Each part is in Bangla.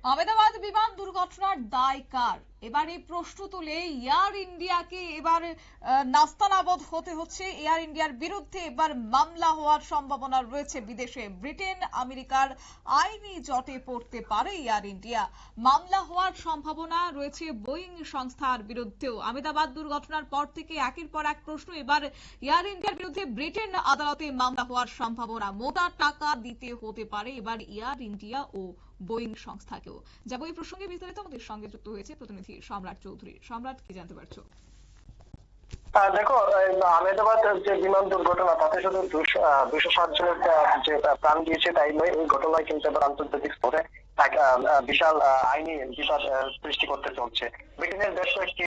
আহমেদাবাদ বিমান দুর্ঘটনার দায় কার? এবার এই প্রশ্ন তুলে এয়ার ইন্ডিয়াকে এবার নাস্তানাবুদ হতে হচ্ছে। এয়ার ইন্ডিয়ার বিরুদ্ধে এবার মামলা হওয়ার সম্ভাবনা রয়েছে বিদেশে। ব্রিটেন আমেরিকার আইনি জটে পড়তে পারে এয়ার ইন্ডিয়া। মামলা হওয়ার সম্ভাবনা রয়েছে বোয়িং সংস্থার বিরুদ্ধেও। আহমেদাবাদ দুর্ঘটনার পর থেকে একের পর এক প্রশ্ন। এবার এয়ার ইন্ডিয়ার বিরুদ্ধে ব্রিটেন আদালতে মামলা হওয়ার সম্ভাবনা। মোটা টাকা দিতে হতে পারে এবার এয়ার ইন্ডিয়া ও বোয়িং সংস্থাকেও। যাব এই প্রসঙ্গে বিস্তারিত আমাদের সঙ্গে যুক্ত হয়েছে প্রতিনিধি সম্রাট চৌধুরী। সম্রাট, কি জানতে পারছো? দেখো, আহমেদাবাদ যে বিমান দুর্ঘটনা তাতে শুধু 207 জনের যে প্রাণ দিয়েছে তাই নয়, এই ঘটনায় কিন্তু এবার আন্তর্জাতিক স্তরে বিশাল আইনি বিবাদ সৃষ্টি করতে চলছে। ব্রিটেনের বেশ কয়েকটি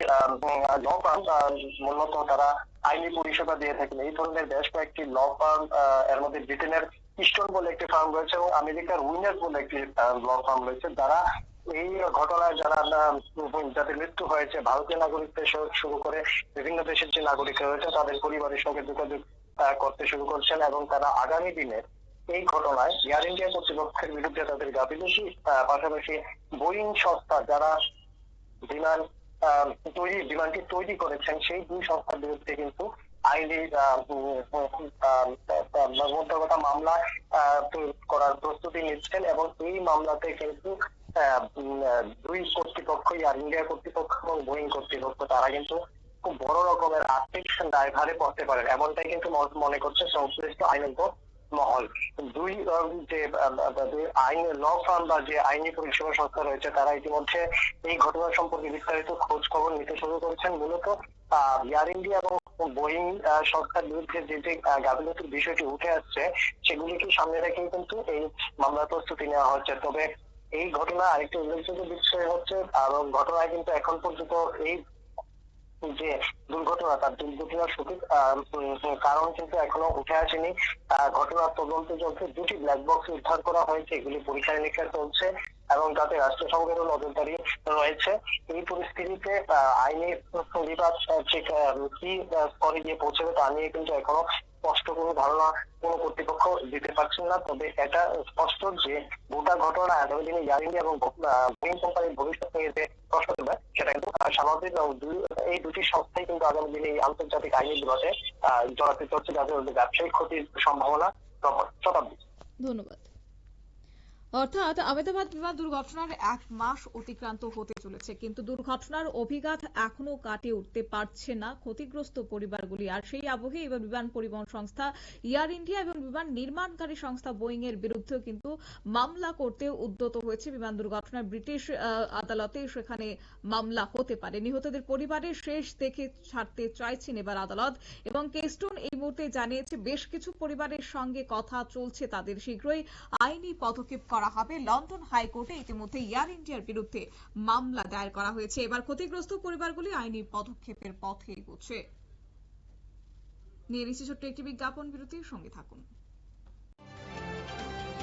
ল ফার্ম, মূলত তারা আইনি পরিষেবা দিয়ে থাকেন। এই ধরনের বেশ কয়েকটি ল ফার্ম, এর মধ্যে ব্রিটেনের ইস্টন বলে একটি ফার্ম রয়েছে এবং আমেরিকার উইনার বলে একটি ল ফার্ম রয়েছে, যারা এই ঘটনায় যাদের মৃত্যু হয়েছে, ভারতীয় নাগরিক থেকে শুরু করে বিভিন্ন দেশের যে নাগরিক রয়েছে তাদের পরিবারের সঙ্গে যোগাযোগ করতে শুরু করছেন এবং তারা আগামী দিনে এই ঘটনায় এয়ার ইন্ডিয়া কর্তৃপক্ষের বিরুদ্ধে তাদের গাফিলতি, পাশাপাশি বোয়িং সংস্থা যারা বিমানটি তৈরি করেছেন সেই দুই সংস্থার বিরুদ্ধে কিন্তু আইনি মধ্যগতা মামলা করার প্রস্তুতি নিচ্ছেন। এবং এই মামলাতে কিন্তু দুই কর্তৃপক্ষ, এয়ার ইন্ডিয়া কর্তৃপক্ষ এবং বোয়িং কর্তৃপক্ষ, তারা কিন্তু খুব বড় রকমের আর্থিক দায়ভারে পড়তে পারেন, এমনটাই কিন্তু মনে করছে সংশ্লিষ্ট আইনজ্ঞ মহল। দুই যে আইন ল ফার্ম বা যে আইনি পরিষেবা সংস্থা রয়েছে তারা ইতিমধ্যে এই ঘটনা সম্পর্কে বিস্তারিত খোঁজ খবর নিতে শুরু করেছেন। মূলত এয়ার ইন্ডিয়া এবং বোয়িং সংস্থার বিরুদ্ধে যে যে গাফিলতির বিষয়টি উঠে আসছে সেগুলিকে সামনে রেখে কিন্তু এই মামলার প্রস্তুতি নেওয়া হচ্ছে। তবে এই ঘটনা আরেকটি উল্লেখযোগ্য বিষয় হচ্ছে, এবং ঘটনায় কিন্তু এখন পর্যন্ত এই যে দুর্ঘটনা, তার দুর্ঘটনার সঠিক কারণ কিন্তু এখনো উঠে আসেনি। ঘটনার তদন্ত চলছে, দুটি ব্ল্যাক বক্স উদ্ধার করা হয়েছে, এগুলি পরীক্ষা নিরীক্ষা চলছে এবং তাতে রাষ্ট্রসংঘেরও নজরদারি রয়েছে। এই পরিস্থিতিতে আইনি বিবাদ কি স্তরে গিয়ে পৌঁছবে তা নিয়ে কিন্তু এখনো স্পষ্ট কোনো ধারণা কোনো কর্তৃপক্ষ দিতে পারছেন না। তবে এটা স্পষ্ট যে গোটা ঘটনা আগামী দিনে এয়ার ইন্ডিয়া এবং বোয়িং কোম্পানির ভবিষ্যৎ নিয়ে যে প্রশ্ন তুলবে সেটা কিন্তু স্বাভাবিক। এই দুটি সংস্থাই কিন্তু আগামী দিনে এই আন্তর্জাতিক আইনি বিবাদে জড়াতে চলছে, যাদের ব্যবসায়িক ক্ষতির সম্ভাবনা প্রবল। শতাব্দী, ধন্যবাদ। অর্থাৎ আহমেদাবাদ বিমান দুর্ঘটনার 1 মাস অতিক্রান্ত হতে চলেছে, কিন্তু দুর্ঘটনার অভিঘাত এখনো কাটিয়ে উঠতে পারছে না ক্ষতিগ্রস্ত পরিবারগুলি। আর সেই আবহে এবার বিমান পরিবহন সংস্থা এয়ার ইন্ডিয়া এবং বিমান নির্মাণকারী সংস্থা বোয়িং এর বিরুদ্ধেও কিন্তু মামলা করতে উদ্যত হয়েছে। বিমান দুর্ঘটনায় ব্রিটিশ আদালতে সেখানে মামলা হতে পারে। নিহতদের পরিবারের শেষ দেখে ছাড়তে চাইছেন এবার আদালত। এবং কেস্টন এই মুহূর্তে জানিয়েছে বেশ কিছু পরিবারের সঙ্গে কথা চলছে তাদের, শীঘ্রই আইনি পদক্ষেপ করা হবে। লন্ডন হাইকোর্টে ইতিমধ্যে এয়ার ইন্ডিয়ার বিরুদ্ধে মামলা দায়ের করা হয়েছে। এবার ক্ষতিগ্রস্ত পরিবারগুলি আইনি পদক্ষেপের পথে এগোচ্ছে। নিয়ে নিচ্ছি ছোট্ট একটি বিজ্ঞাপন বিরতির সঙ্গে থাকুন।